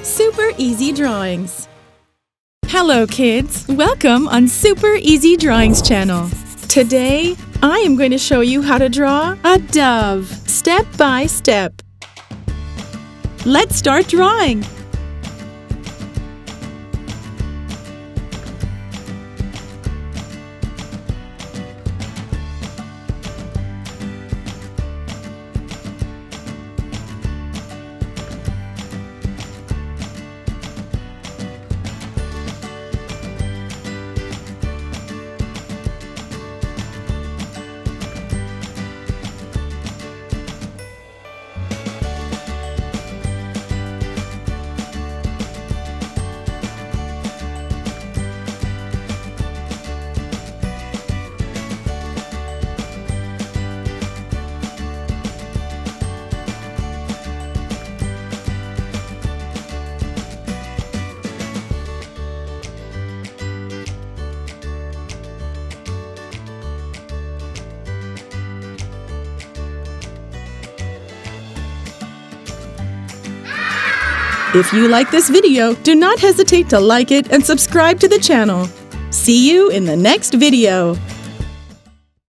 Super Easy Drawings. Hello kids, welcome on Super Easy Drawings channel. Today, I am going to show you how to draw a dove, step by step. Let's start drawing. If you like this video, do not hesitate to like it and subscribe to the channel. See you in the next video.